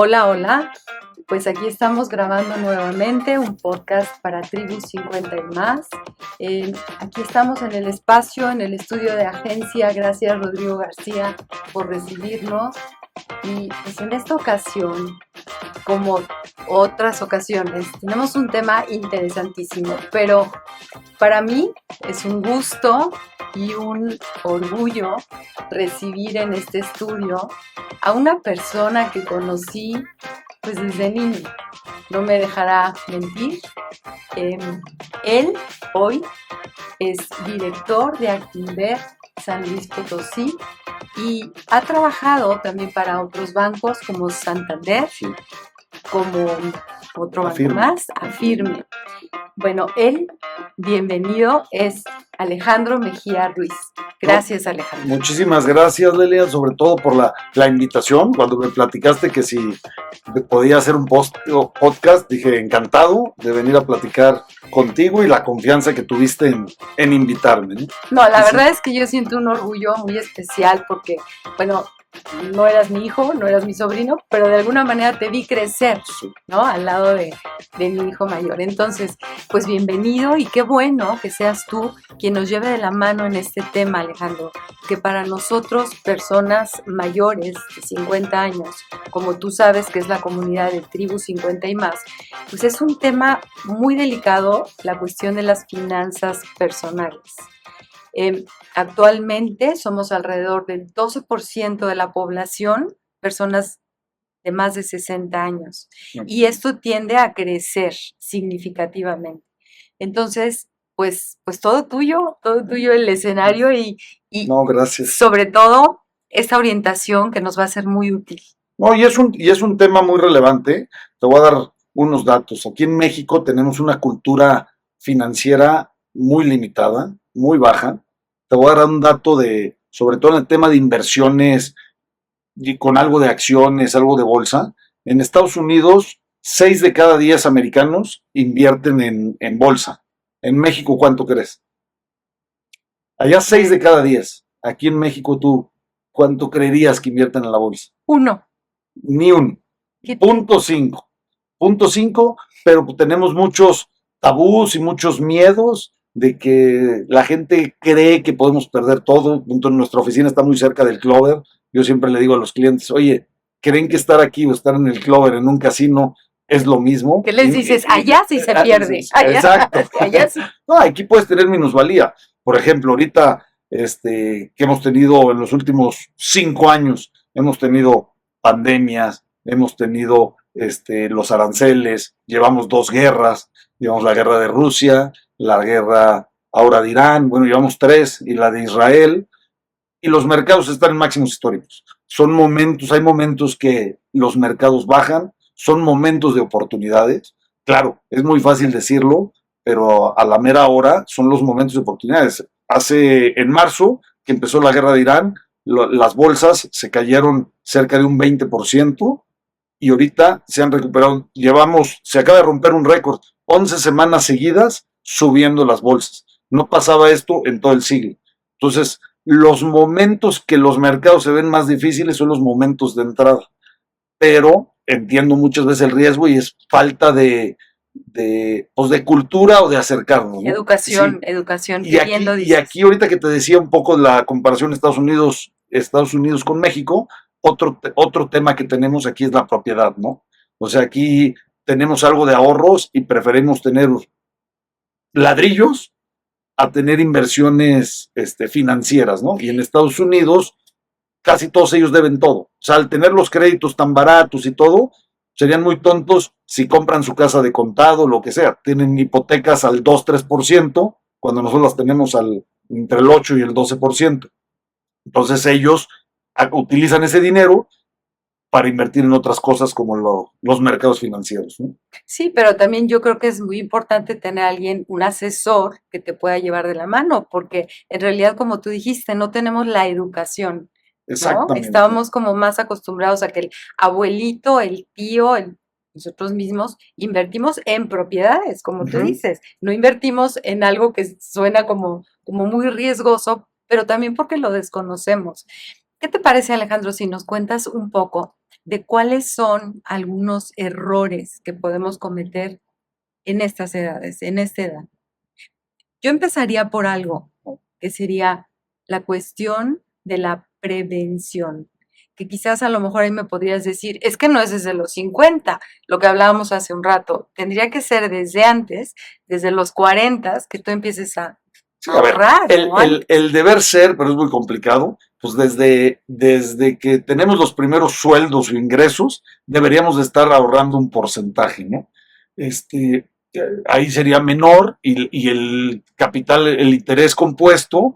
Hola, hola. Pues aquí estamos grabando nuevamente un podcast para Tribus 50 y más. Aquí estamos en el espacio, en el estudio de agencia. Gracias, Rodrigo García, por recibirnos. Y pues en esta ocasión, como otras ocasiones, tenemos un tema interesantísimo, pero para mí es un gusto y un orgullo recibir en este estudio a una persona que conocí pues desde niño, no me dejará mentir. Él hoy es director de Actinver San Luis Potosí y ha trabajado también para otros bancos como Santander, como otro banco Afirme. más, Afirme. Bueno, él, bienvenido, es Alejandro Mejía Ruiz. Gracias, Alejandro. Muchísimas gracias, Lelia, sobre todo por la invitación. Cuando me platicaste que si podía hacer un podcast, dije encantado de venir a platicar contigo y la confianza que tuviste en invitarme, ¿no? No, la verdad es que yo siento un orgullo muy especial porque, bueno, no eras mi hijo, no eras mi sobrino, pero de alguna manera te vi crecer, ¿no? Al lado de mi hijo mayor. Entonces, pues bienvenido y qué bueno que seas tú quien nos lleve de la mano en este tema, Alejandro, que para nosotros, personas mayores de 50 años, como tú sabes que es la comunidad de Tribu 50 y más, pues es un tema muy delicado, la cuestión de las finanzas personales. Actualmente somos alrededor del 12% de la población, personas de más de 60 años, y esto tiende a crecer significativamente. Entonces, pues todo tuyo el escenario y No, gracias. sobre todo esta orientación que nos va a ser muy útil. No, y es un tema muy relevante. Te voy a dar unos datos. Aquí en México tenemos una cultura financiera muy limitada, muy baja. Te voy a dar un dato sobre todo en el tema de inversiones y con algo de acciones, algo de bolsa. En Estados Unidos, 6 de cada 10 americanos invierten en bolsa. En México, ¿cuánto crees? Allá 6 de cada 10. Aquí en México, ¿tú cuánto creerías que invierten en la bolsa? Uno. Ni un. Punto 5. Punto 5, pero tenemos muchos tabús y muchos miedos de que la gente cree que podemos perder todo. Nuestra oficina está muy cerca del Clover. Yo siempre le digo a los clientes, oye, ¿creen que estar aquí o estar en el Clover, en un casino, es lo mismo? ¿Qué les dices? Allá sí se pierde. Allá, exacto. Allá sí. No, aquí puedes tener minusvalía. Por ejemplo, ahorita que hemos tenido en los últimos 5 años, hemos tenido pandemias, hemos tenido los aranceles, llevamos 2 guerras, llevamos la guerra de Rusia, la guerra ahora de Irán, bueno, llevamos 3 y la de Israel, y los mercados están en máximos históricos. Son momentos, hay momentos que los mercados bajan, son momentos de oportunidades. Claro, es muy fácil decirlo, pero a la mera hora son los momentos de oportunidades. En marzo, que empezó la guerra de Irán, las bolsas se cayeron cerca de un 20% y ahorita se han recuperado. Se acaba de romper un récord, 11 semanas seguidas subiendo las bolsas. No pasaba esto en todo el siglo. Entonces, los momentos que los mercados se ven más difíciles son los momentos de entrada. Pero entiendo muchas veces el riesgo y es falta de cultura o de acercarnos, ¿no? Educación, Sí. educación. Y aquí ahorita que te decía un poco la comparación Estados Unidos con México, otro tema que tenemos aquí es la propiedad, ¿no? O sea, aquí tenemos algo de ahorros y preferimos tener ladrillos a tener inversiones financieras, ¿no? Y en Estados Unidos casi todos ellos deben todo. O sea, al tener los créditos tan baratos y todo, serían muy tontos si compran su casa de contado, lo que sea. Tienen hipotecas al 2-3%, cuando nosotros las tenemos entre el 8 y el 12%. Entonces ellos utilizan ese dinero para invertir en otras cosas como los mercados financieros, ¿no? Sí, pero también yo creo que es muy importante tener a alguien, un asesor que te pueda llevar de la mano, porque en realidad, como tú dijiste, no tenemos la educación, ¿no? Exactamente. Estábamos como más acostumbrados a que el abuelito, el tío, nosotros mismos invertimos en propiedades, como tú dices, no invertimos en algo que suena como muy riesgoso, pero también porque lo desconocemos. ¿Qué te parece, Alejandro, si nos cuentas un poco de cuáles son algunos errores que podemos cometer en estas edades, en esta edad. Yo empezaría por algo, que sería la cuestión de la prevención, que quizás a lo mejor ahí me podrías decir, es que no es desde los 50, lo que hablábamos hace un rato, tendría que ser desde antes, desde los 40, que tú empieces a Sí, a ver, ahorrar, ¿no? el deber ser, pero es muy complicado, pues desde que tenemos los primeros sueldos o ingresos, deberíamos de estar ahorrando un porcentaje, ¿no? Ahí sería menor y el capital, el interés compuesto,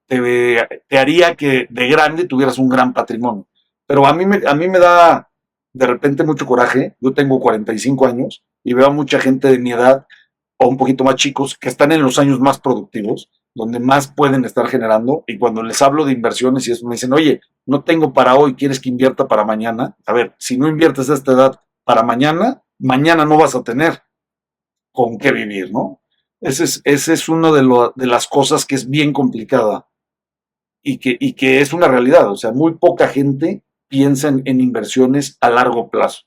te haría que de grande tuvieras un gran patrimonio. Pero a mí me da de repente mucho coraje. Yo tengo 45 años y veo a mucha gente de mi edad o un poquito más chicos que están en los años más productivos, donde más pueden estar generando, y cuando les hablo de inversiones y eso me dicen, oye, no tengo para hoy, ¿quieres que invierta para mañana? A ver, si no inviertes a esta edad para mañana, mañana no vas a tener con qué vivir, ¿no? Ese es uno de las cosas que es bien complicada y que es una realidad. O sea, muy poca gente piensa en inversiones a largo plazo.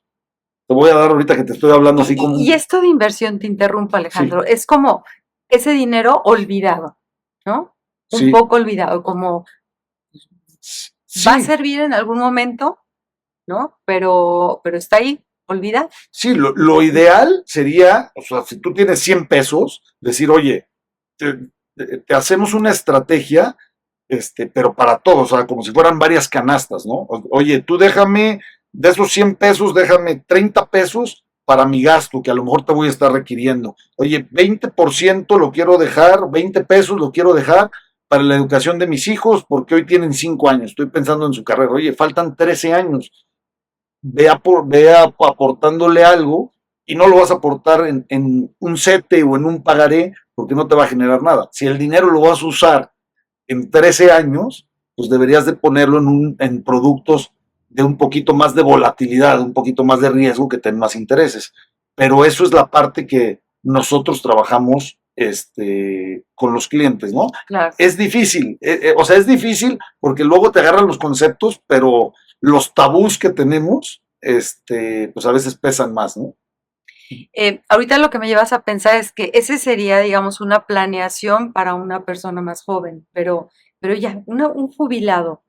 Te voy a dar ahorita que te estoy hablando así como... Y esto de inversión, te interrumpo, Alejandro, Sí, es como ese dinero olvidado, ¿no? Un sí, poco olvidado, como va a sí, servir en algún momento, ¿no? Pero está ahí, olvidado. sí, lo ideal sería, o sea, si tú tienes 100 pesos, decir, oye, te hacemos una estrategia, pero para todos, o sea, como si fueran varias canastas, ¿no? Oye, tú déjame, de esos 100 pesos, déjame 30 pesos para mi gasto, que a lo mejor te voy a estar requiriendo. Oye, 20% lo quiero dejar, 20 pesos lo quiero dejar para la educación de mis hijos, porque hoy tienen 5 años, estoy pensando en su carrera. Oye, faltan 13 años, ve aportándole algo y no lo vas a aportar en un sete o en un pagaré porque no te va a generar nada. Si el dinero lo vas a usar en 13 años, pues deberías de ponerlo en productos de un poquito más de volatilidad, un poquito más de riesgo que tengan más intereses. Pero eso es la parte que nosotros trabajamos con los clientes, ¿no? Claro. Es difícil, o sea, es difícil porque luego te agarran los conceptos, pero los tabús que tenemos, pues a veces pesan más, ¿no? Ahorita lo que me llevas a pensar es que ese sería, digamos, una planeación para una persona más joven, pero ya, un jubilado,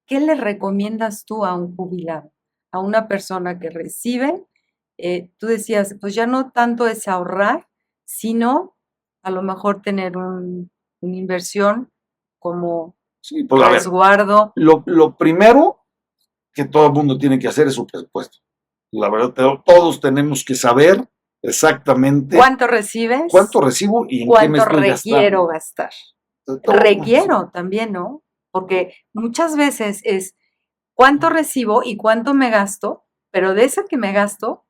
¿qué le recomiendas tú a un jubilado? A una persona que recibe, tú decías, pues ya no tanto es ahorrar, sino a lo mejor tener una inversión como Sí, pues a ver, resguardo. lo primero que todo el mundo tiene que hacer es su presupuesto. La verdad, todos tenemos que saber exactamente ¿Cuánto recibes? cuánto recibo y en qué me ¿Cuánto estoy requiero gastando. gastar? Sí, Requiero también, ¿no? Porque muchas veces es cuánto recibo y cuánto me gasto, pero de eso que me gasto,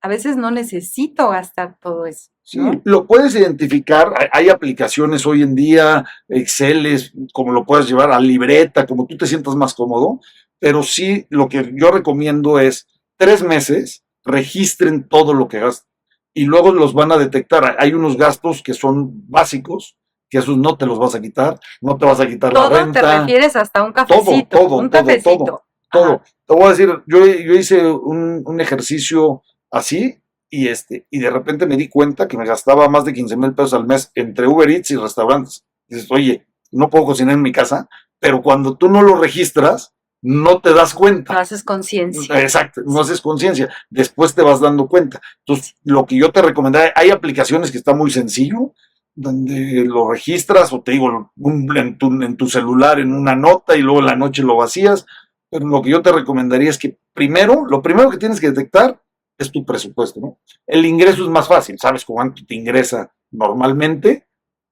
a veces no necesito gastar todo eso, sí, ¿no? lo puedes identificar. Hay aplicaciones hoy en día, Excel, como lo puedes llevar a libreta, como tú te sientas más cómodo, pero sí lo que yo recomiendo es 3 meses, registren todo lo que gastan y luego los van a detectar. Hay unos gastos que son básicos, que esos no te los vas a quitar, no te vas a quitar la Todo te renta, refieres hasta un todo, cafecito, todo, un todo, todo, cafecito. todo. Ajá. Te voy a decir, yo hice un ejercicio así y de repente me di cuenta que me gastaba más de 15,000 pesos al mes entre Uber Eats y restaurantes. Dices, oye, no puedo cocinar en mi casa, pero cuando tú no lo registras, no te das No cuenta. haces conciencia. Exacto, no haces conciencia. Después te vas dando cuenta. Entonces, lo que yo te recomendaría, hay aplicaciones que está muy sencillo, donde lo registras o te digo, en tu celular, en una nota y luego en la noche lo vacías. Pero lo que yo te recomendaría es que lo primero que tienes que detectar es tu presupuesto, ¿no? El ingreso es más fácil, sabes cuánto te ingresa normalmente,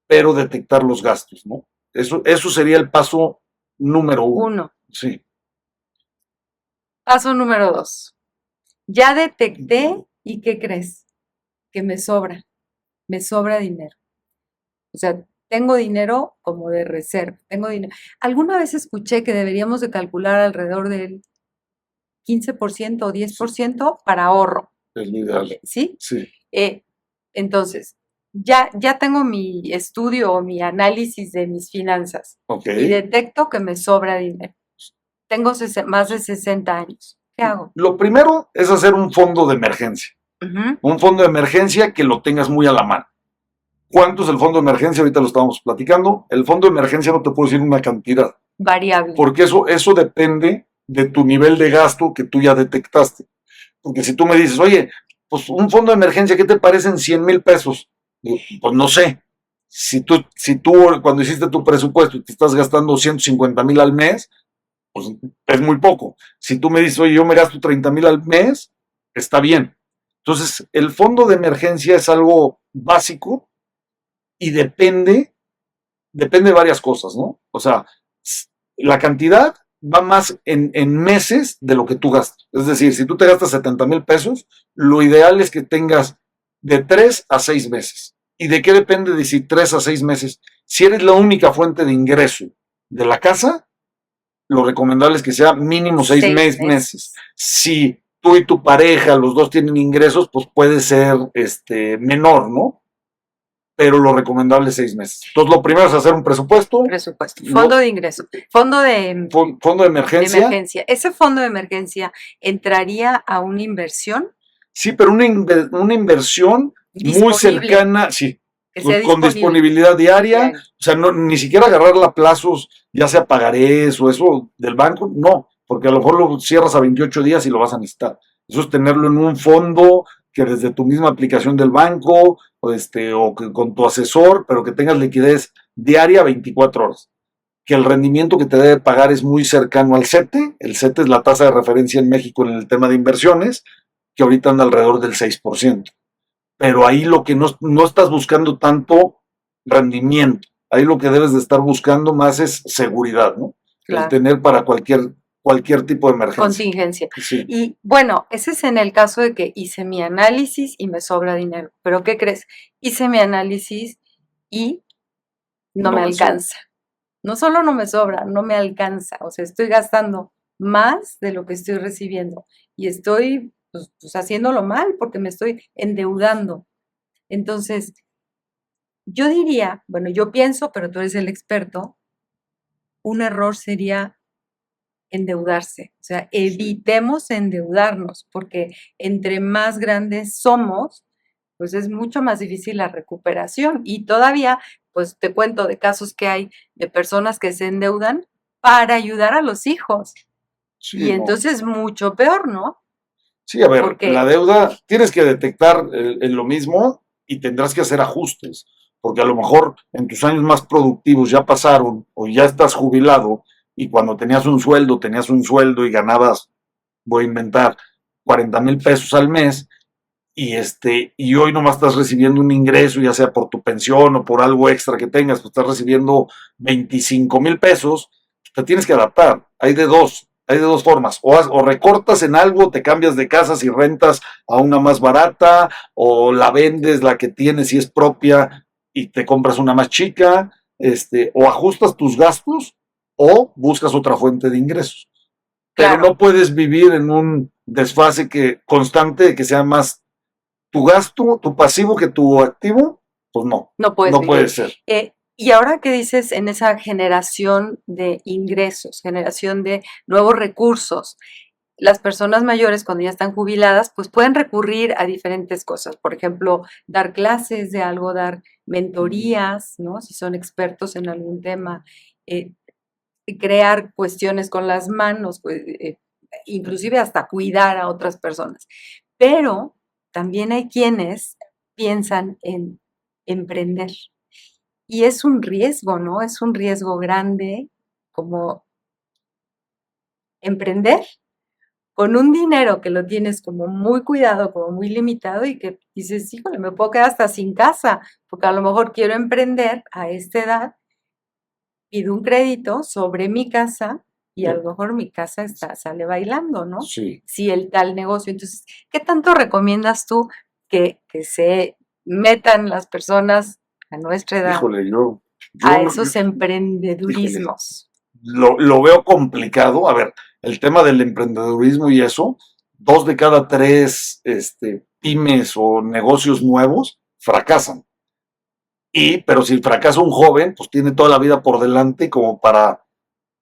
pero detectar los gastos, ¿no? Eso sería el paso número uno. Uno. Sí. Paso número 2. Ya detecté y ¿qué crees? Que me sobra dinero. O sea, tengo dinero como de reserva, tengo dinero. Alguna vez escuché que deberíamos de calcular alrededor del 15% o Sí, 10% para ahorro, es lo ideal. ¿sí? Sí. Eh, entonces, ya tengo mi estudio o mi análisis de mis finanzas Ok. y detecto que me sobra dinero. Tengo más de 60 años. ¿Qué hago? Lo primero es hacer un fondo de emergencia. Un fondo de emergencia que lo tengas muy a la mano. ¿Cuánto es el fondo de emergencia? Ahorita lo estábamos platicando. El fondo de emergencia no te puedo decir una cantidad. Variable. Porque eso depende de tu nivel de gasto que tú ya detectaste. Porque si tú me dices, oye, pues un fondo de emergencia, ¿qué te parecen 100,000 pesos? Pues no sé. Si tú cuando hiciste tu presupuesto te estás gastando 150,000 al mes, pues es muy poco. Si tú me dices, oye, yo me gasto 30,000 al mes, está bien. Entonces, el fondo de emergencia es algo básico y depende de varias cosas, ¿no? O sea, la cantidad va más en meses de lo que tú gastas. Es decir, si tú te gastas 70,000 pesos, lo ideal es que tengas de 3 a 6 meses. ¿Y de qué depende de si 3 a 6 meses? Si eres la única fuente de ingreso de la casa, lo recomendable es que sea mínimo 6 meses. Si tú y tu pareja, los dos tienen ingresos, pues puede ser menor, ¿no? Pero lo recomendable es 6 meses. Entonces, lo primero es hacer un presupuesto. Fondo de ingreso. Fondo de emergencia. ¿Ese fondo de emergencia entraría a una inversión? Sí, pero una inversión muy cercana, sí, con disponibilidad diaria. Bien. O sea, ni siquiera agarrarla a plazos, ya sea pagarés o eso del banco, no, porque a lo mejor lo cierras a 28 días y lo vas a necesitar. Eso es tenerlo en un fondo que desde tu misma aplicación del banco o que con tu asesor, pero que tengas liquidez diaria 24 horas. Que el rendimiento que te debe pagar es muy cercano al CETE. El CETE es la tasa de referencia en México en el tema de inversiones, que ahorita anda alrededor del 6%. Pero ahí lo que no estás buscando tanto rendimiento. Ahí lo que debes de estar buscando más es seguridad, ¿no? Claro. El tener para cualquier tipo de emergencia. Contingencia. Sí. Y bueno, ese es en el caso de que hice mi análisis y me sobra dinero. Pero ¿qué crees? Hice mi análisis y no me alcanza. No solo no me sobra, no me alcanza. O sea, estoy gastando más de lo que estoy recibiendo. Y estoy pues haciéndolo mal porque me estoy endeudando. Entonces, yo diría, bueno, yo pienso, pero tú eres el experto, un error sería endeudarse. O sea, evitemos endeudarnos, porque entre más grandes somos, pues es mucho más difícil la recuperación. Y todavía, pues te cuento de casos que hay de personas que se endeudan para ayudar a los hijos. Sí, y entonces mucho peor, ¿no? Sí, a ver, porque la deuda tienes que detectar en lo mismo y tendrás que hacer ajustes, porque a lo mejor en tus años más productivos ya pasaron o ya estás jubilado y cuando tenías un sueldo y ganabas, voy a inventar, 40,000 pesos al mes y hoy nomás estás recibiendo un ingreso, ya sea por tu pensión o por algo extra que tengas, pues estás recibiendo 25,000 pesos, te tienes que adaptar, hay de dos formas, o recortas en algo, te cambias de casas y rentas a una más barata, o la vendes la que tienes si es propia y te compras una más chica, o ajustas tus gastos o buscas otra fuente de ingresos. Claro. Pero no puedes vivir en un desfase constante que sea más tu gasto, tu pasivo que tu activo, pues no puede ser. Y ahora que dices en esa generación de ingresos, generación de nuevos recursos, las personas mayores cuando ya están jubiladas, pues pueden recurrir a diferentes cosas. Por ejemplo, dar clases de algo, dar mentorías, ¿no? Si son expertos en algún tema, crear cuestiones con las manos, pues, inclusive hasta cuidar a otras personas. Pero también hay quienes piensan en emprender. Y es un riesgo, ¿no? Es un riesgo grande como emprender con un dinero que lo tienes como muy cuidado, como muy limitado y que dices, híjole, me puedo quedar hasta sin casa, porque a lo mejor quiero emprender a esta edad, pido un crédito sobre mi casa y a lo mejor mi casa sale bailando, ¿no? Sí. Si el tal negocio. Entonces, ¿qué tanto recomiendas tú que se metan las personas a nuestra edad? Híjole, a esos emprendedurismos. Lo veo complicado. A ver, el tema del emprendedurismo y eso, 2 de cada 3 pymes o negocios nuevos fracasan. Pero si fracasa un joven, pues tiene toda la vida por delante como para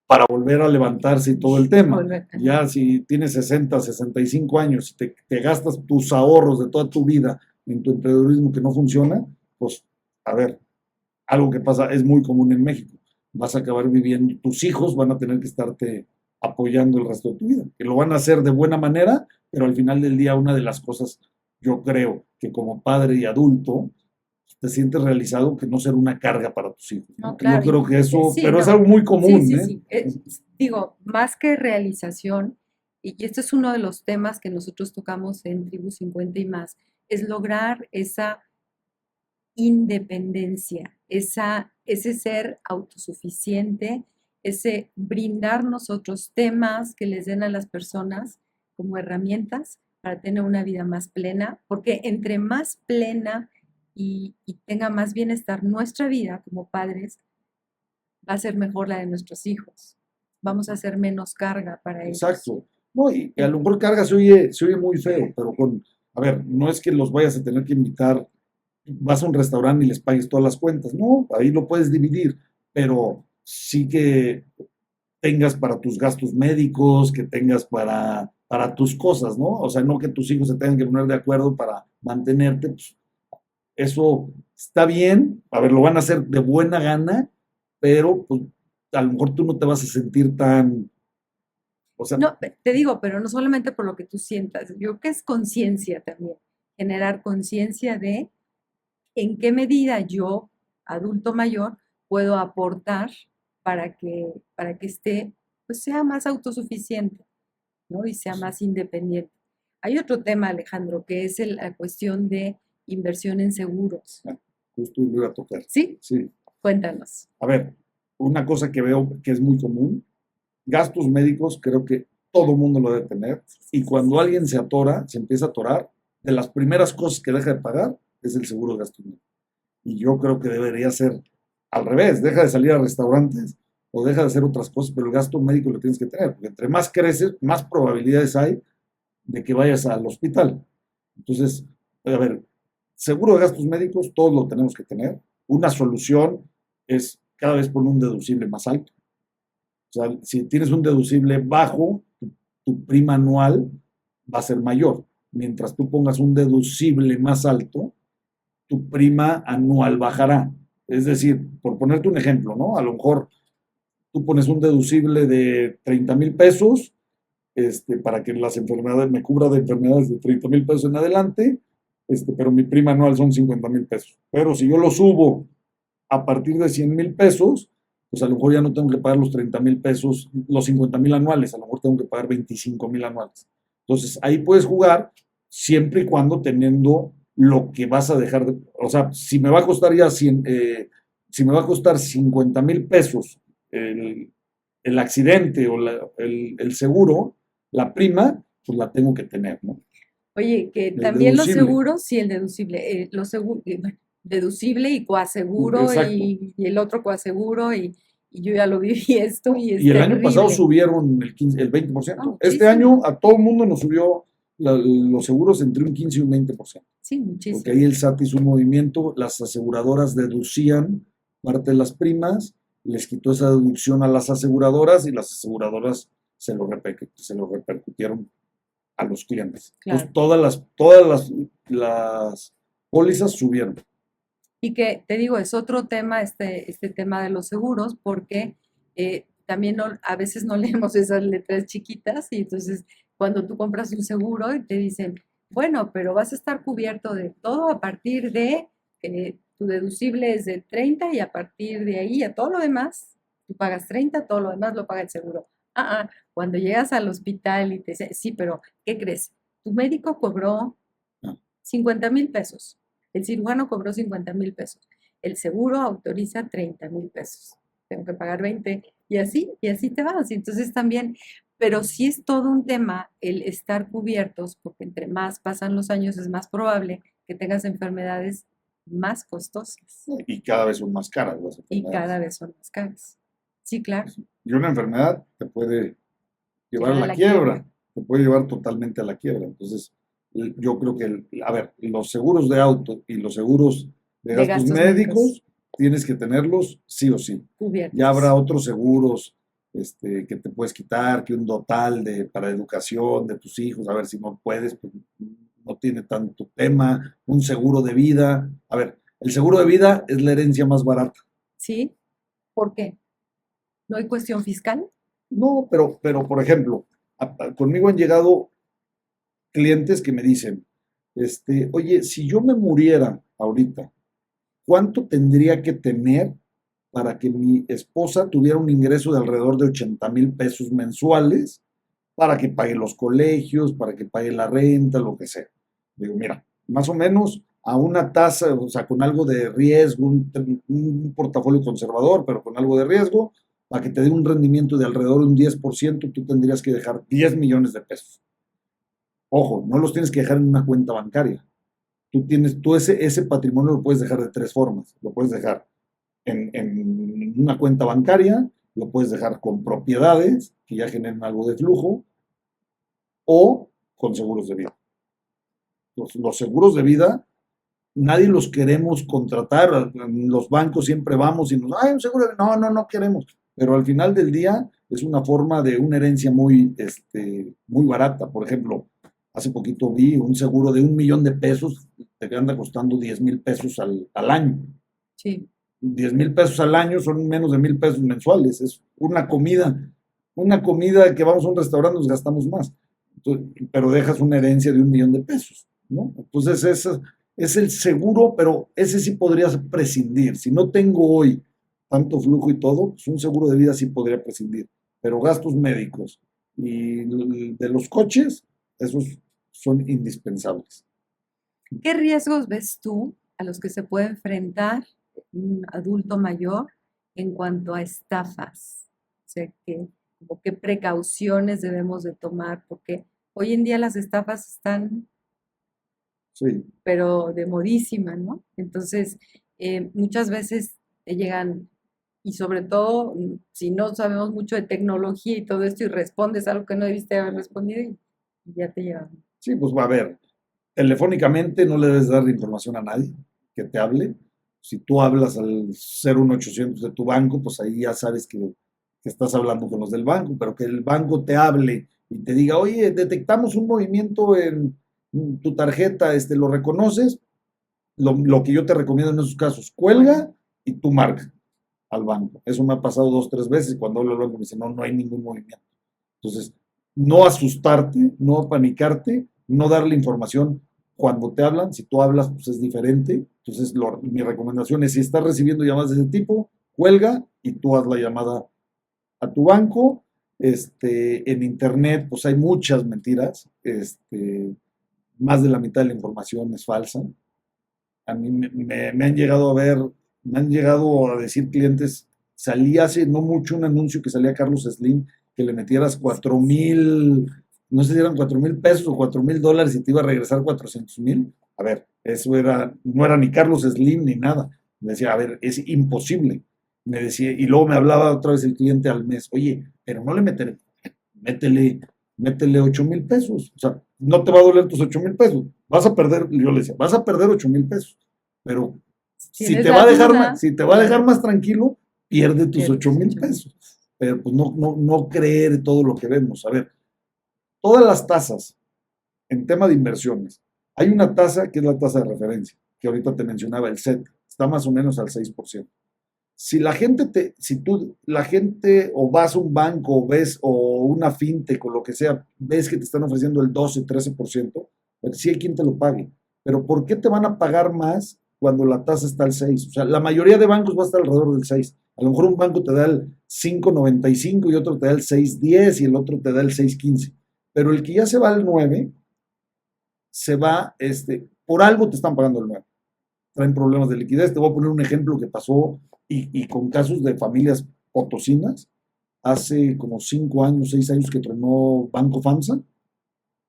para volver a levantarse y todo el tema. Volver. Ya si tienes 60, 65 años y te gastas tus ahorros de toda tu vida en tu emprendedurismo que no funciona, pues, a ver, algo que pasa, es muy común en México. Vas a acabar viviendo, tus hijos van a tener que estarte apoyando el resto de tu vida, que lo van a hacer de buena manera, pero al final del día una de las cosas, yo creo que como padre y adulto, te sientes realizado que no ser una carga para tus hijos. No, claro. Yo creo que eso, Sí, pero no. es algo muy común, Sí, ¿eh? sí. Digo, más que realización, y este es uno de los temas que nosotros tocamos en Tribu 50 y más, es lograr esa independencia, ese ser autosuficiente, ese brindar nosotros temas que les den a las personas como herramientas para tener una vida más plena, porque entre más plena y tenga más bienestar nuestra vida como padres, va a ser mejor la de nuestros hijos. Vamos a hacer menos carga para ellos. Exacto. No, y a lo mejor carga se oye muy feo, pero a ver, no es que los vayas a tener que invitar, vas a un restaurante y les pagues todas las cuentas, no, ahí lo puedes dividir, pero sí que tengas para tus gastos médicos, que tengas para tus cosas, ¿no? O sea, no que tus hijos se tengan que poner de acuerdo para mantenerte, pues, eso está bien, a ver, lo van a hacer de buena gana, pero pues, a lo mejor tú no te vas a sentir tan, o sea, No, te digo, pero no solamente por lo que tú sientas, yo creo que es conciencia también, generar conciencia de en qué medida yo, adulto mayor, puedo aportar para que esté, pues sea más autosuficiente, ¿no? Y sea más independiente. Hay otro tema, Alejandro, que es la cuestión de inversión en seguros. justo lo iba a tocar. ¿Sí? Sí. Cuéntanos. A ver, una cosa que veo que es muy común, gastos médicos, creo que todo mundo lo debe tener, y cuando alguien se atora, se empieza a atorar, de las primeras cosas que deja de pagar es el seguro de gastos médicos. Y yo creo que debería ser al revés, deja de salir a restaurantes o deja de hacer otras cosas, pero el gasto médico lo tienes que tener, porque entre más creces, más probabilidades hay de que vayas al hospital. Entonces, a ver, seguro de gastos médicos, todos lo tenemos que tener. Una solución es cada vez poner un deducible más alto. O sea, si tienes un deducible bajo, tu prima anual va a ser mayor. Mientras tú pongas un deducible más alto, tu prima anual bajará. Es decir, por ponerte un ejemplo, ¿no? A lo mejor tú pones un deducible de 30,000 pesos para que las enfermedades, me cubra de enfermedades de 30,000 pesos en adelante, pero mi prima anual son 50,000 pesos. Pero si yo lo subo a partir de 100,000 pesos, pues a lo mejor ya no tengo que pagar los 30,000 pesos, los 50,000 anuales, a lo mejor tengo que pagar 25,000 anuales. Entonces ahí puedes jugar siempre y cuando teniendo lo que vas a dejar de, o sea, si me va a costar ya si me va a costar 50,000 pesos el accidente o el seguro, la prima, pues la tengo que tener, ¿no? Oye, que El también los deducible. seguros, sí, el deducible, bueno, deducible y coaseguro Exacto. y el otro coaseguro y yo ya lo viví esto y es Y el año pasado terrible. subieron el 20%. Este Muchísimo. año a todo el mundo nos subió los seguros entre un 15 y un 20%. Sí, muchísimo. Porque ahí el SAT hizo un movimiento, las aseguradoras deducían parte de las primas, les quitó esa deducción a las aseguradoras y las aseguradoras se lo repercutieron a los clientes. Claro. Entonces todas las pólizas subieron. Y que te digo, es otro tema este tema de los seguros, porque también a veces no leemos esas letras chiquitas y entonces cuando tú compras un seguro y te dicen, bueno, pero vas a estar cubierto de todo a partir de, tu deducible es del 30 y a partir de ahí a todo lo demás, tú pagas 30, todo lo demás lo paga el seguro. Cuando llegas al hospital y te dicen, sí, pero ¿qué crees? Tu médico cobró 50,000 pesos. El cirujano cobró 50,000 pesos. El seguro autoriza 30,000 pesos. Tengo que pagar 20 y así te vas. Entonces también, pero sí es todo un tema el estar cubiertos, porque entre más pasan los años es más probable que tengas enfermedades más costosas. Y cada vez son más caras las Y enfermedades. cada vez son más caras. Sí, claro. Y una enfermedad te puede llevar a Llevar a la la quiebra, quiebra. te puede llevar totalmente a la quiebra. Entonces, yo creo que, a ver, los seguros de auto y los seguros de gastos médicos tienes que tenerlos sí o sí. Cubiertos. Ya habrá otros seguros que te puedes quitar, que un total para educación de tus hijos, a ver si no puedes, pues no tiene tanto tema, un seguro de vida. A ver, el seguro de vida es la herencia más barata. ¿Sí? ¿Por qué? ¿No hay cuestión fiscal? No, pero por ejemplo, conmigo han llegado clientes que me dicen, oye, si yo me muriera ahorita, ¿cuánto tendría que tener para que mi esposa tuviera un ingreso de alrededor de 80,000 pesos mensuales para que pague los colegios, para que pague la renta, lo que sea? Digo, mira, más o menos a una tasa, o sea, con algo de riesgo, un portafolio conservador, pero con algo de riesgo, para que te dé un rendimiento de alrededor de un 10%, tú tendrías que dejar 10 millones de pesos. Ojo, no los tienes que dejar en una cuenta bancaria. Tú ese patrimonio lo puedes dejar de tres formas. Lo puedes dejar en una cuenta bancaria, lo puedes dejar con propiedades que ya generen algo de flujo o con seguros de vida. Los seguros de vida, nadie los queremos contratar. En los bancos siempre vamos y nos, ay, un seguro de vida. No queremos. Pero al final del día es una forma de una herencia muy barata. Por ejemplo, hace poquito vi un seguro de 1 millón de pesos, te anda costando 10,000 pesos al año. Sí. 10,000 pesos al año son menos de 1,000 pesos mensuales. Es una comida que vamos a un restaurante nos gastamos más. Entonces, pero dejas una herencia de 1 millón de pesos, ¿no? Entonces, ese es el seguro, pero ese sí podrías prescindir. Si no tengo hoy tanto flujo y todo, pues un seguro de vida sí podría prescindir. Pero gastos médicos y de los coches, esos son indispensables. ¿Qué riesgos ves tú a los que se puede enfrentar un adulto mayor en cuanto a estafas? O sea, ¿qué precauciones debemos de tomar? Porque hoy en día las estafas están, Sí. pero de modísima, ¿no? Entonces, muchas veces te llegan, y sobre todo si no sabemos mucho de tecnología y todo esto, y respondes algo que no debiste haber respondido, y ya te llegan. Sí, pues va a ver. Telefónicamente no le debes dar información a nadie que te hable. Si tú hablas al 01800 de tu banco, pues ahí ya sabes que estás hablando con los del banco, pero que el banco te hable y te diga, oye, detectamos un movimiento en tu tarjeta, ¿lo reconoces? Lo que yo te recomiendo en esos casos, cuelga y tú marca al banco. Eso me ha pasado 2, 3 veces. Cuando hablo al banco me dice, no hay ningún movimiento. Entonces, no asustarte, no panicarte, no darle información cuando te hablan. Si tú hablas, pues es diferente. Entonces, mi recomendación es, si estás recibiendo llamadas de ese tipo, cuelga y tú haz la llamada a tu banco. En internet, pues hay muchas mentiras. Más de la mitad de la información es falsa. A mí me han llegado a ver, me han llegado a decir clientes, salí hace no mucho un anuncio que salía Carlos Slim, que le metieras 4,000, no sé si eran 4,000 pesos o 4,000 dólares y te iba a regresar 400,000. A ver, eso no era ni Carlos Slim ni nada. Me decía, a ver, es imposible. Me decía, y luego me hablaba otra vez el cliente al mes, oye, pero no le métele 8,000 pesos. O sea, no te va a doler tus 8,000 pesos. Vas a perder, yo le decía, vas a perder 8,000 pesos. Pero si te va a dejar más, si te va a dejar más tranquilo, pierde tus 8,000 pesos. Pero pues no creer todo lo que vemos. A ver, todas las tasas en tema de inversiones, hay una tasa que es la tasa de referencia, que ahorita te mencionaba, el SET, está más o menos al 6%. Si la gente o vas a un banco o ves o una fintech o lo que sea, ves que te están ofreciendo el 12, 13%, pues sí hay quien te lo pague. Pero ¿por qué te van a pagar más cuando la tasa está al 6? O sea, la mayoría de bancos va a estar alrededor del 6. A lo mejor un banco te da el 5,95 y otro te da el 6,10 y el otro te da el 6,15. Pero el que ya se va al 9, se va, por algo te están pagando el 9. Traen problemas de liquidez. Te voy a poner un ejemplo que pasó y con casos de familias potosinas. Hace como 5 años, 6 años que tronó Banco FAMSA.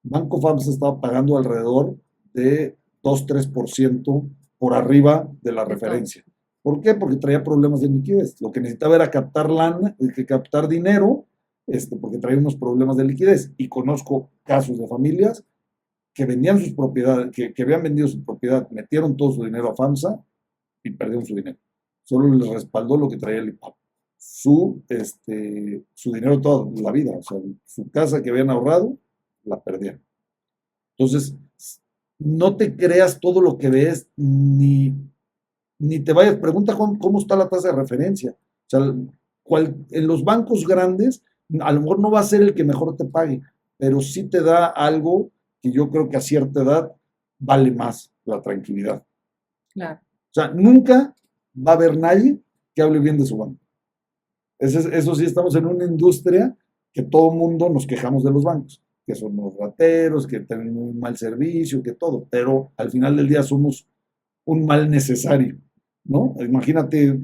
Banco FAMSA estaba pagando alrededor de 2-3% por arriba de la referencia. ¿Por qué? Porque traía problemas de liquidez. Lo que necesitaba era captar lana, captar dinero, porque traía unos problemas de liquidez. Y conozco casos de familias que vendían sus propiedades, que habían vendido su propiedad, metieron todo su dinero a FAMSA y perdieron su dinero. Solo les respaldó lo que traía el IPAP. su dinero toda la vida. O sea, su casa que habían ahorrado, la perdieron. Entonces, no te creas todo lo que ves, ni te vayas, pregunta cómo está la tasa de referencia. O sea, en los bancos grandes, a lo mejor no va a ser el que mejor te pague, pero sí te da algo que yo creo que a cierta edad vale más la tranquilidad. Claro. O sea, nunca va a haber nadie que hable bien de su banco. Eso sí, estamos en una industria que todo mundo nos quejamos de los bancos, que son los rateros, que tienen un mal servicio, que todo, pero al final del día somos un mal necesario, ¿no? Imagínate,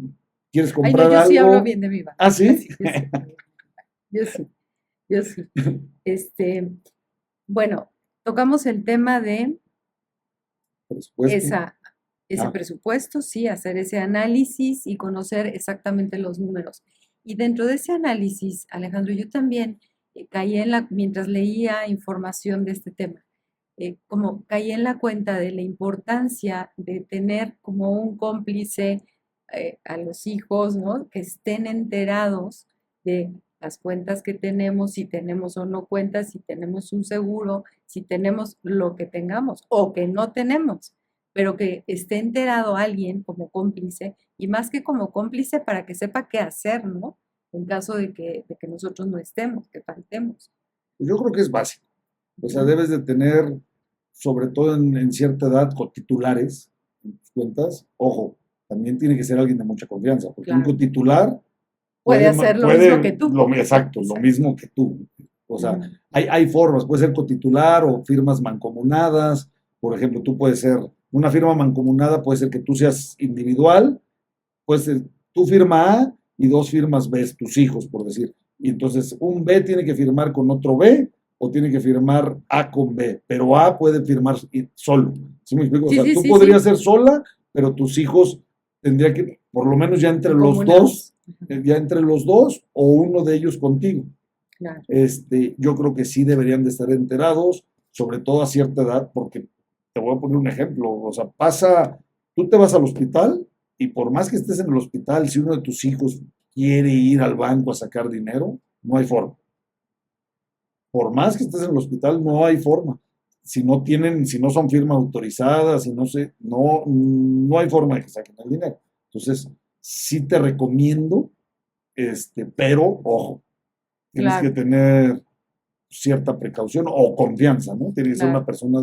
quieres Ay, no, comprar yo sí hablo algo. bien de mi banco. ¿Ah, sí? Yo sí, yo sí. Bueno, tocamos el tema de Presupuesto. ese Ah, presupuesto, sí, hacer ese análisis y conocer exactamente los números. Y dentro de ese análisis, Alejandro, yo también caí mientras leía información de este tema, como caí en la cuenta de la importancia de tener como un cómplice a los hijos, ¿no? Que estén enterados de las cuentas que tenemos, si tenemos o no cuentas, si tenemos un seguro, si tenemos lo que tengamos o que no tenemos, pero que esté enterado alguien como cómplice y más que como cómplice para que sepa qué hacer, ¿no? En caso de que nosotros no estemos, que faltemos. pues yo creo que es básico. O sea, debes de tener, sobre todo en cierta edad, cotitulares en tus cuentas. Ojo, también tiene que ser alguien de mucha confianza, porque un Claro. cotitular Puede hacer lo mismo que tú. exacto, lo mismo que tú. O sea, Ujú. hay formas, puede ser cotitular o firmas mancomunadas. Por ejemplo, tú puedes ser, una firma mancomunada puede ser que tú seas individual, puede ser tu firma A y dos firmas B, tus hijos, por decir. Y entonces un B tiene que firmar con otro B o tiene que firmar A con B, pero A puede firmar solo. ¿Sí me explico? O Sí, sea, sí, tú sí, podrías sí. ser sola, pero tus hijos tendría que, por lo menos ya entre En los dos, comunados. Ujú. ya entre los dos o uno de ellos contigo. Claro. Yo creo que sí deberían de estar enterados, sobre todo a cierta edad, porque te voy a poner un ejemplo, o sea, tú te vas al hospital y por más que estés en el hospital, si uno de tus hijos quiere ir al banco a sacar dinero, no hay forma. Por más que estés en el hospital, no hay forma. Si no son firmas autorizadas, si no sé, no hay forma de que saquen el dinero. Entonces, sí te recomiendo, pero ojo, tienes que Claro, tener cierta precaución o confianza, ¿no? Tiene que ser una claro. persona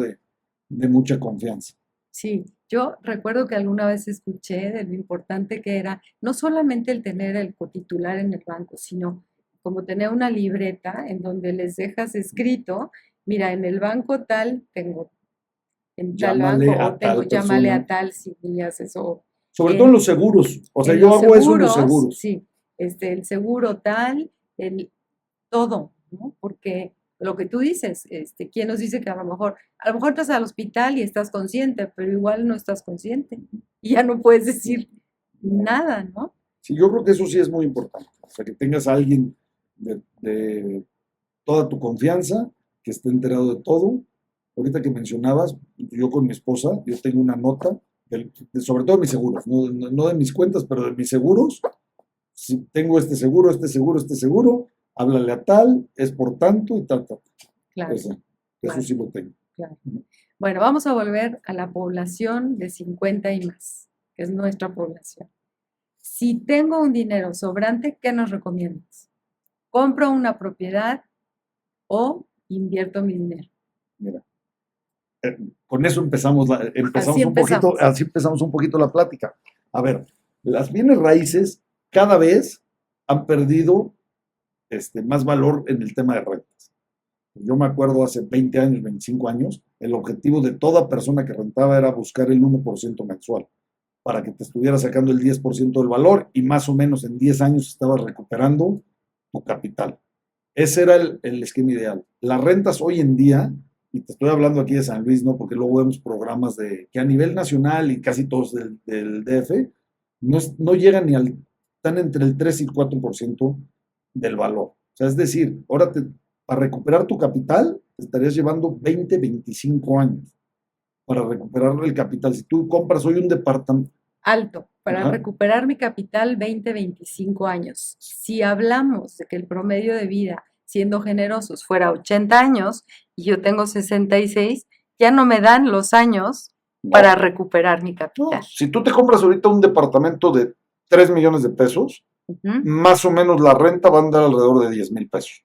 de mucha confianza. Sí, yo recuerdo que alguna vez escuché de lo importante que era no solamente el tener el cotitular en el banco, sino como tener una libreta en donde les dejas escrito, mira, en el banco tal tengo, en tal banco Llámale o a tengo, tal llámale persona, a tal si haces eso. sobre todo en los seguros. O sea, En yo los hago eso en los seguros, seguros. sí, el seguro tal, el todo, ¿no? Porque lo que tú dices, ¿quién nos dice que a lo mejor estás al hospital y estás consciente, pero igual no estás consciente y ya no puedes decir nada, ¿no? Sí, yo creo que eso sí es muy importante. O sea, que tengas a alguien de toda tu confianza, que esté enterado de todo. Ahorita que mencionabas, yo con mi esposa, yo tengo una nota, sobre todo de mis seguros, no de mis cuentas, pero de mis seguros. Si tengo este seguro, este seguro, este seguro, háblale a tal, es por tanto y tal, tal. Claro, Eso claro, sí lo tengo. claro. Bueno, vamos a volver a la población de 50 y más, que es nuestra población. Si tengo un dinero sobrante, ¿qué nos recomiendas? ¿Compro una propiedad o invierto mi dinero? Mira, con eso empezamos, Así empezamos un poquito, empezamos. así empezamos un poquito la plática. A ver, las bienes raíces cada vez han perdido más valor en el tema de rentas. Yo me acuerdo hace 20 años, 25 años, el objetivo de toda persona que rentaba era buscar el 1% mensual, para que te estuviera sacando el 10% del valor y más o menos en 10 años estabas recuperando tu capital. Ese era el esquema ideal. Las rentas hoy en día, y te estoy hablando aquí de San Luis, ¿no? Porque luego vemos programas que a nivel nacional y casi todos del DF, no llegan están entre el 3 y el 4% del valor. O sea, es decir, para recuperar tu capital, te estarías llevando 20, 25 años para recuperar el capital. Si tú compras hoy un departamento, Alto. para Ajá. recuperar mi capital 20, 25 años. Si hablamos de que el promedio de vida, siendo generosos, fuera 80 años y yo tengo 66, ya no me dan los años para No, recuperar mi no. capital. Si tú te compras ahorita un departamento de 3 millones de pesos, Ujú, más o menos la renta va a andar alrededor de 10,000 pesos.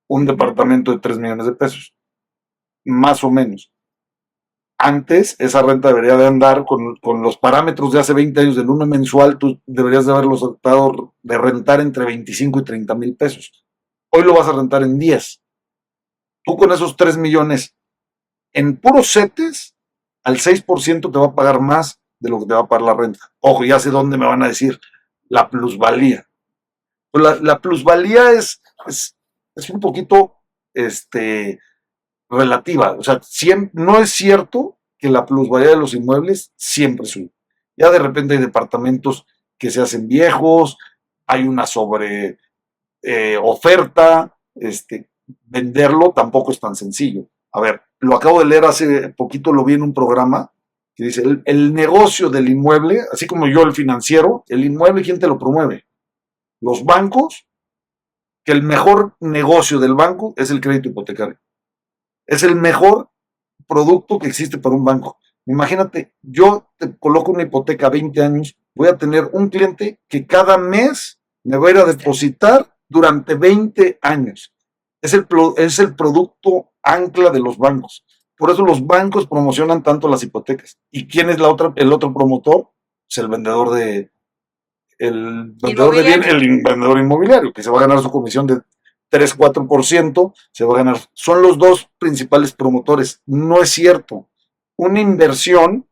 Un ujú. departamento de 3 millones de pesos, más o menos. Antes, esa renta debería de andar con los parámetros de hace 20 años del uno mensual, tú deberías de haberlos tratado de rentar entre 25 y 30 mil pesos. Hoy lo vas a rentar en 10. Tú con esos 3 millones en puros setes, al 6% te va a pagar más de lo que te va a pagar la renta. Ojo, ya sé dónde me van a decir la plusvalía. Pues la plusvalía es un poquito relativa. O sea, no es cierto que la plusvalía de los inmuebles siempre sube. Ya de repente hay departamentos que se hacen viejos, hay una sobre oferta, venderlo tampoco es tan sencillo. A ver, lo acabo de leer hace poquito, lo vi en un programa que dice, el negocio del inmueble, así como yo el financiero, el inmueble, ¿quién te lo promueve? Los bancos, que el mejor negocio del banco es el crédito hipotecario. Es el mejor producto que existe para un banco. Imagínate, yo te coloco una hipoteca a 20 años, voy a tener un cliente que cada mes me va a ir a depositar durante 20 años. Es el producto ancla de los bancos. Por eso los bancos promocionan tanto las hipotecas. ¿Y quién es el otro promotor? Es el vendedor de bien, Inmobiliario. el vendedor inmobiliario, que se va a ganar su comisión de 3-4%, se va a ganar. Son los dos principales promotores. No es cierto. Una inversión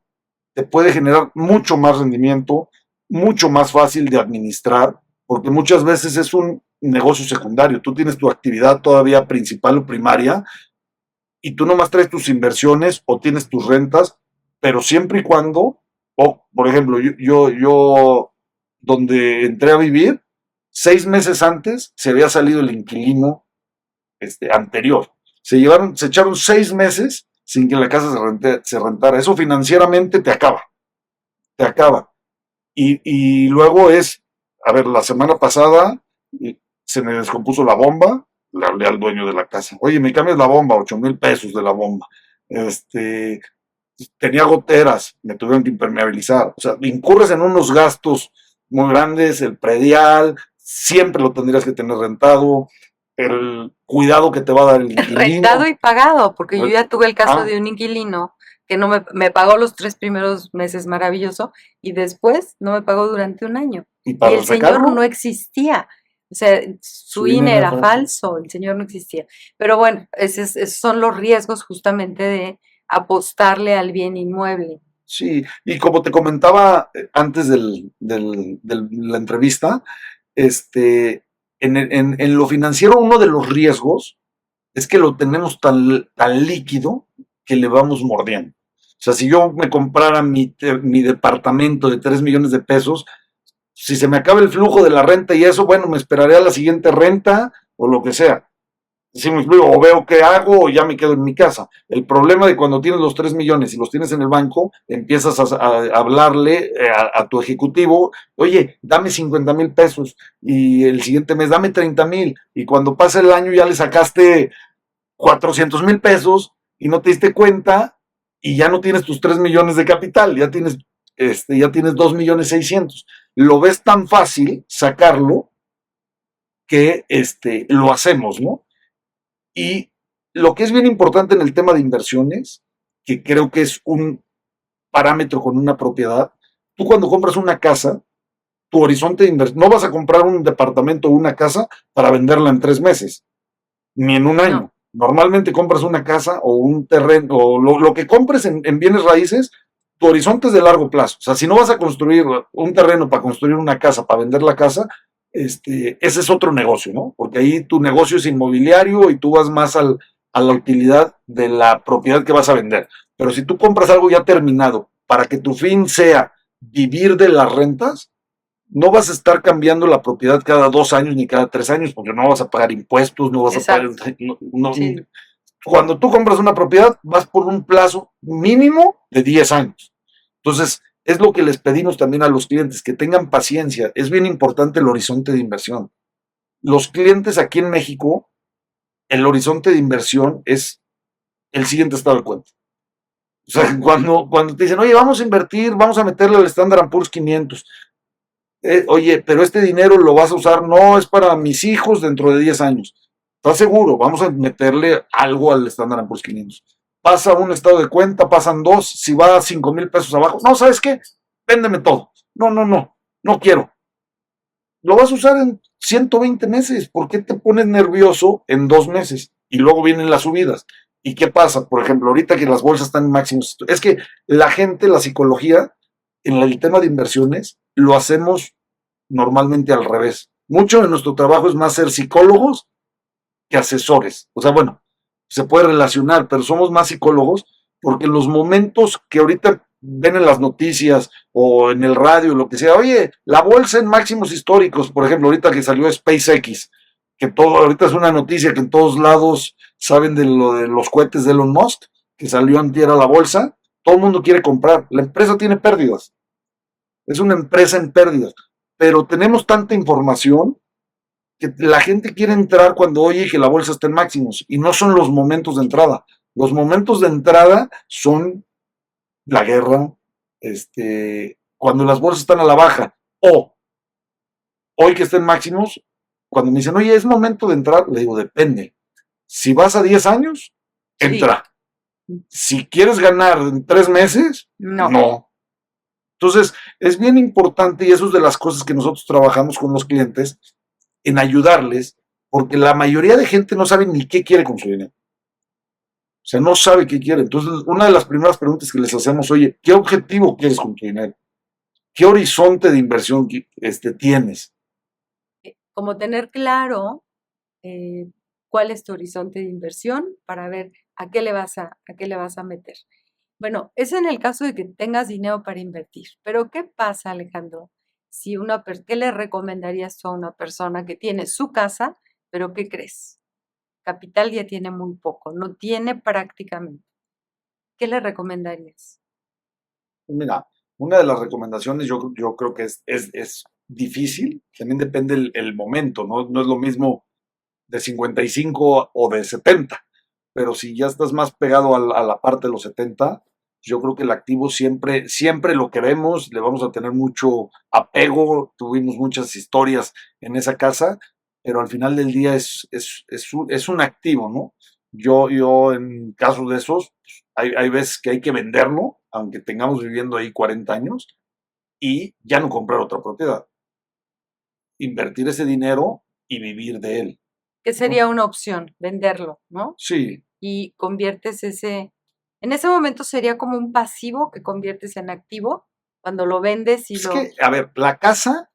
te puede generar mucho más rendimiento, mucho más fácil de administrar, porque muchas veces es un negocio secundario. Tú tienes tu actividad todavía principal o primaria y tú nomás traes tus inversiones o tienes tus rentas, pero siempre y cuando, por ejemplo, yo donde entré a vivir, 6 meses antes se había salido el inquilino anterior. Se echaron 6 meses sin que la casa se rentara. Eso financieramente te acaba, te acaba. Y luego a ver, la semana pasada se me descompuso la bomba, le hablé al dueño de la casa, oye, me cambias la bomba, 8,000 pesos de la bomba. Tenía goteras, me tuvieron que impermeabilizar. O sea, incurres en unos gastos muy grandes, el predial, siempre lo tendrías que tener rentado, el cuidado que te va a dar el Rentado inquilino. y pagado, porque yo ya tuve el caso Ah, de un inquilino que no me pagó los 3 primeros meses maravilloso y después no me pagó durante un año. y Y para el señor no sacarlo, existía. O sea, su su INE INE era era falso. falso, el señor no existía. Pero bueno, esos son los riesgos justamente de apostarle al bien inmueble. Sí, y como te comentaba antes de la entrevista, en lo financiero uno de los riesgos es que lo tenemos tan líquido que le vamos mordiendo. O sea, si yo me comprara mi departamento de 3 millones de pesos, si se me acaba el flujo de la renta y eso, bueno, me esperaré a la siguiente renta o lo que sea. Si me explico, o veo qué hago o ya me quedo en mi casa. El problema de cuando tienes los 3 millones y los tienes en el banco, empiezas a hablarle a tu ejecutivo, oye, dame 50,000 pesos y el siguiente mes dame 30,000 y cuando pasa el año ya le sacaste 400,000 pesos y no te diste cuenta y ya no tienes tus 3 millones de capital, ya tienes 2,600,000. Lo ves tan fácil sacarlo que lo hacemos, ¿no? Y lo que es bien importante en el tema de inversiones, que creo que es un parámetro con una propiedad, tú cuando compras una casa, tu horizonte de inversión, no vas a comprar un departamento o una casa para venderla en 3 meses, ni en un No, año. Normalmente compras una casa o un terreno, o lo que compres en bienes raíces, tu horizonte es de largo plazo. O sea, si no vas a construir un terreno para construir una casa, para vender la casa, ese es otro negocio, ¿no? Porque ahí tu negocio es inmobiliario y tú vas más a la utilidad de la propiedad que vas a vender. Pero si tú compras algo ya terminado para que tu fin sea vivir de las rentas, no vas a estar cambiando la propiedad cada 2 años ni cada 3 años, porque no vas a pagar impuestos, no vas a pagar. exacto. Sí. Cuando tú compras una propiedad, vas por un plazo mínimo de 10 años. Entonces, es lo que les pedimos también a los clientes, que tengan paciencia. Es bien importante el horizonte de inversión. Los clientes aquí en México, el horizonte de inversión es el siguiente estado de cuenta. O sea, cuando te dicen, oye, vamos a invertir, vamos a meterle al Standard & Poor's 500. Oye, pero este dinero lo vas a usar, no, es para mis hijos dentro de 10 años. ¿Estás seguro? Vamos a meterle algo al Standard & Poor's 500. Pasa un estado de cuenta, pasan dos, si va a 5,000 pesos abajo, no, ¿sabes qué? Véndeme todo. No, no, no, no quiero. Lo vas a usar en 120 meses. ¿Por qué te pones nervioso en 2 meses? Y luego vienen las subidas. ¿Y qué pasa? Por ejemplo, ahorita que las bolsas están en máximos, es que la gente, la psicología, en el tema de inversiones, lo hacemos normalmente al revés. Mucho de nuestro trabajo es más ser psicólogos que asesores. O sea, bueno, se puede relacionar, pero somos más psicólogos porque en los momentos que ahorita ven en las noticias o en el radio, lo que sea, oye, la bolsa en máximos históricos, por ejemplo, ahorita que salió SpaceX, que todo, ahorita es una noticia que en todos lados saben de lo de los cohetes de Elon Musk, que salió antier a la bolsa, todo el mundo quiere comprar, la empresa tiene pérdidas, es una empresa en pérdidas, pero tenemos tanta información que la gente quiere entrar cuando oye que la bolsa está en máximos y no son los momentos de entrada. Los momentos de entrada son la guerra, cuando las bolsas están a la baja o hoy que estén máximos, cuando me dicen, oye, es momento de entrar, le digo, depende. Si vas a 10 años, entra. Sí. Si quieres ganar en 3 meses, no. Entonces, es bien importante y eso es de las cosas que nosotros trabajamos con los clientes en ayudarles, porque la mayoría de gente no sabe ni qué quiere con su dinero. O sea, no sabe qué quiere. Entonces, una de las primeras preguntas que les hacemos, oye, ¿qué objetivo quieres con tu dinero? ¿Qué horizonte de inversión tienes? Como tener claro cuál es tu horizonte de inversión para ver a qué le vas a meter. Bueno, es en el caso de que tengas dinero para invertir. Pero ¿qué pasa, Alejandro? ¿Qué le recomendarías tú a una persona que tiene su casa, pero ¿qué crees? Capital ya tiene muy poco, no tiene prácticamente. ¿Qué le recomendarías? Mira, una de las recomendaciones yo creo que es difícil, también depende el momento, ¿no? No es lo mismo de 55 o de 70, pero si ya estás más pegado a la parte de los 70, yo creo que el activo siempre lo queremos, le vamos a tener mucho apego, tuvimos muchas historias en esa casa, pero al final del día es un activo, ¿no? Yo en casos de esos, hay veces que hay que venderlo, aunque tengamos viviendo ahí 40 años, y ya no comprar otra propiedad. Invertir ese dinero y vivir de él. Que sería una opción, venderlo, ¿no? Sí. Y conviertes en ese momento sería como un pasivo que conviertes en activo cuando lo vendes y que, a ver, la casa,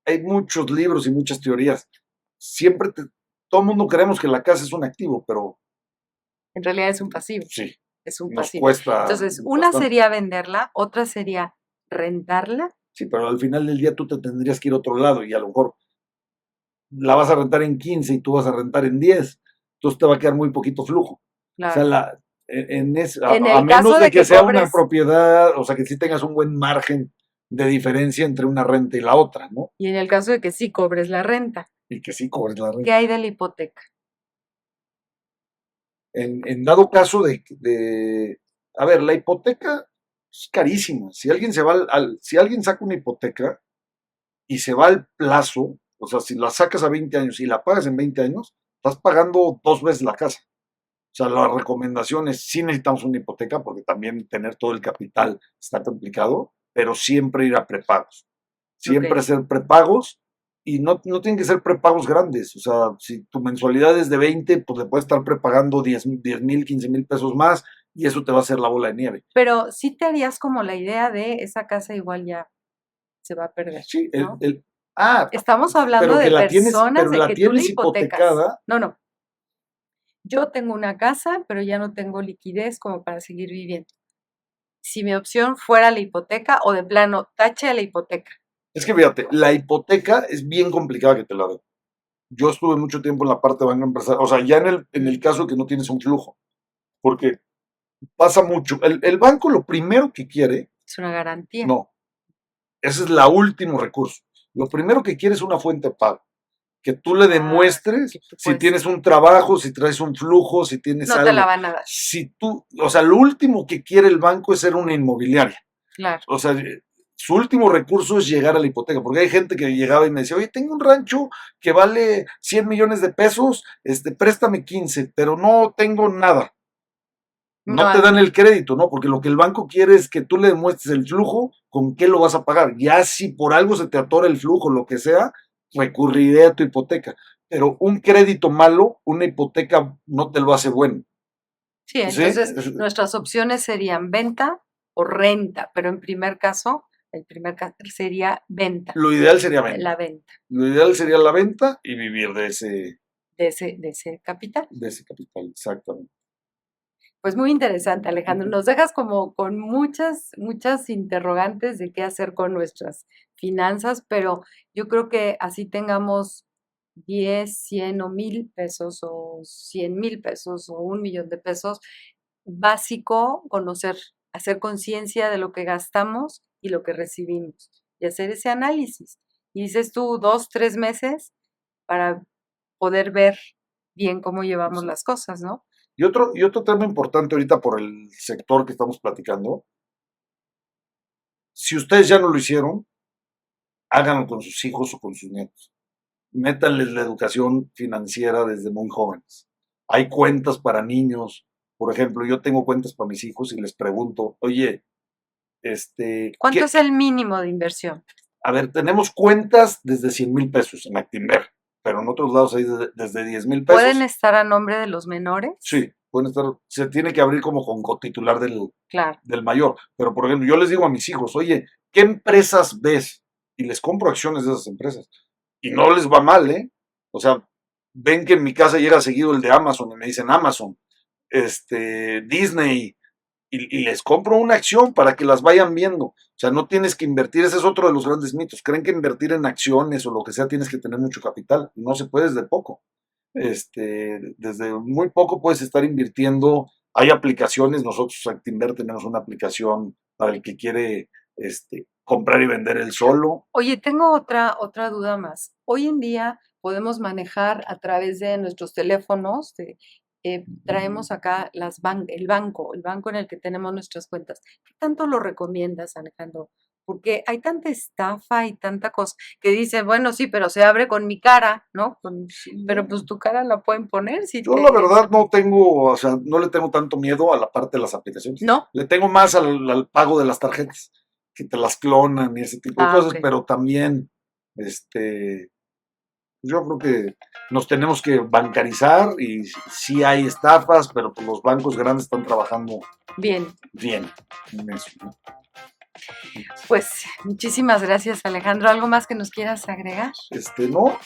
hay muchos libros y muchas teorías. Todo el mundo creemos que la casa es un activo, pero en realidad es un pasivo. Sí. Es un Nos pasivo. cuesta. Entonces, una sería venderla, otra sería rentarla. Sí, pero al final del día tú te tendrías que ir a otro lado y a lo mejor la vas a rentar en 15 y tú vas a rentar en 10. Entonces te va a quedar muy poquito flujo. Claro. O sea, a menos de que sea una propiedad, o sea, que sí tengas un buen margen de diferencia entre una renta y la otra, ¿no? Y en el caso de que sí cobres la renta. Y que sí cobres la renta. ¿Qué hay de la hipoteca? En dado caso a ver, la hipoteca es carísima. Si alguien si alguien saca una hipoteca y se va al plazo, o sea, si la sacas a 20 años y la pagas en 20 años, estás pagando 2 veces la casa. O sea, la recomendación es, sí necesitamos una hipoteca porque también tener todo el capital está complicado, pero siempre ir a prepagos. Siempre hacer prepagos y no tienen que ser prepagos grandes. O sea, si tu mensualidad es de 20, pues le puedes estar prepagando 10,000, 15,000 pesos más y eso te va a hacer la bola de nieve. Pero sí te harías como la idea de esa casa igual ya se va a perder. Sí, ¿no? Estamos hablando de personas de que tú le hipotecas. No. Yo tengo una casa, pero ya no tengo liquidez como para seguir viviendo. Si mi opción fuera la hipoteca o de plano, tache a la hipoteca. Es que fíjate, la hipoteca es bien complicada que te la den. Yo estuve mucho tiempo en la parte de banca empresarial, o sea, ya en el caso que no tienes un flujo, porque pasa mucho. El banco lo primero que quiere Es una garantía. No, ese es el último recurso. Lo primero que quieres es una fuente de pago. Que tú le demuestres si tienes un trabajo, si traes un flujo, si tienes algo. No te la van a dar. Si tú, o sea, lo último que quiere el banco es ser una inmobiliaria. Claro. O sea, su último recurso es llegar a la hipoteca, porque hay gente que llegaba y me decía, oye, tengo un rancho que vale 100 millones de pesos, préstame 15, pero no tengo nada. No te dan el crédito, ¿no? Porque lo que el banco quiere es que tú le demuestres el flujo, con qué lo vas a pagar. Ya si por algo se te atora el flujo, lo que sea, recurriré a tu hipoteca. Pero un crédito malo, una hipoteca no te lo hace bueno. Sí, entonces nuestras opciones serían venta o renta, pero en primer caso, el primer caso sería venta. Lo ideal sería venta. La venta. Lo ideal sería la venta y vivir de ese capital. De ese capital, exactamente. Pues muy interesante, Alejandro. Nos dejas como con muchas interrogantes de qué hacer con nuestras finanzas, pero yo creo que así tengamos 10, 100 o 1000 pesos o 100,000 pesos o 1,000,000 de pesos, básico conocer, hacer conciencia de lo que gastamos y lo que recibimos y hacer ese análisis. Y dices tú 2, 3 meses para poder ver bien cómo llevamos las cosas, ¿no? Y otro tema importante ahorita por el sector que estamos platicando, si ustedes ya no lo hicieron, háganlo con sus hijos o con sus nietos. Métanles la educación financiera desde muy jóvenes. Hay cuentas para niños. Por ejemplo, yo tengo cuentas para mis hijos y les pregunto, oye, ¿cuánto es el mínimo de inversión? A ver, tenemos cuentas desde 100,000 pesos en Actinver, pero en otros lados hay desde 10,000 pesos. ¿Pueden estar a nombre de los menores? Sí, pueden estar, se tiene que abrir como con cotitular del mayor. Pero, por ejemplo, yo les digo a mis hijos, oye, ¿qué empresas ves? Y les compro acciones de esas empresas. Y no les va mal, ¿eh? O sea, ven que en mi casa llega seguido el de Amazon y me dicen Amazon, Disney, y les compro una acción para que las vayan viendo. O sea, no tienes que invertir, ese es otro de los grandes mitos. Creen que invertir en acciones o lo que sea tienes que tener mucho capital. No se puede desde poco. Desde muy poco puedes estar invirtiendo. Hay aplicaciones, nosotros Actinver tenemos una aplicación para el que quiere comprar y vender él solo. Oye, tengo otra duda más. Hoy en día podemos manejar a través de nuestros teléfonos, traemos acá el banco en el que tenemos nuestras cuentas. ¿Qué tanto lo recomiendas, Alejandro? Porque hay tanta estafa y tanta cosa que dicen, bueno, sí, pero se abre con mi cara, ¿no? Pero pues tu cara la pueden poner. Yo la verdad no tengo, o sea, no le tengo tanto miedo a la parte de las aplicaciones. ¿No? Le tengo más al pago de las tarjetas, que te las clonan y ese tipo de cosas, okay. Pero también, yo creo que nos tenemos que bancarizar y sí hay estafas, pero pues los bancos grandes están trabajando bien en eso, ¿no? Pues muchísimas gracias, Alejandro. ¿Algo más que nos quieras agregar? No,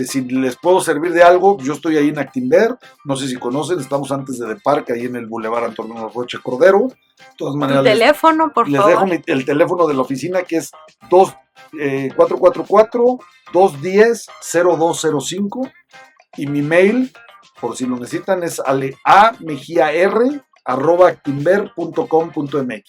si les puedo servir de algo, yo estoy ahí en Actinver, no sé si conocen, estamos antes de Parque, ahí en el Boulevard Antonio Rocha Cordero. De todas maneras, ¿Tu teléfono, por favor? Les dejo el teléfono de la oficina, que es 444-210-0205, y mi mail, por si lo necesitan, es aleamejiar@actinver.com.mx.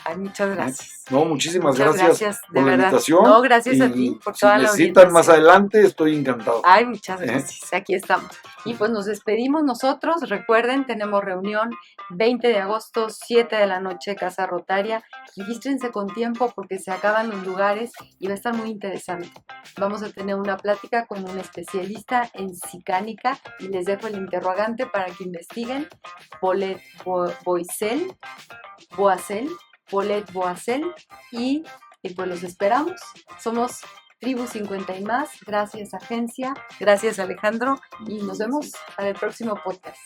Ay, muchas gracias. No, muchas gracias por la invitación. No, gracias a ti por toda la orientación. Si necesitan más adelante, estoy encantado. Ay, muchas gracias. Aquí estamos. Y pues nos despedimos nosotros. Recuerden, tenemos reunión 20 de agosto, 7 de la noche, Casa Rotaria. Regístrense con tiempo porque se acaban los lugares y va a estar muy interesante. Vamos a tener una plática con un especialista en psicánica y les dejo el interrogante para que investiguen. Paulette Boissel y pues los esperamos. Somos Tribu 50 y más. Gracias, agencia. Gracias, Alejandro. Y nos vemos para el próximo podcast.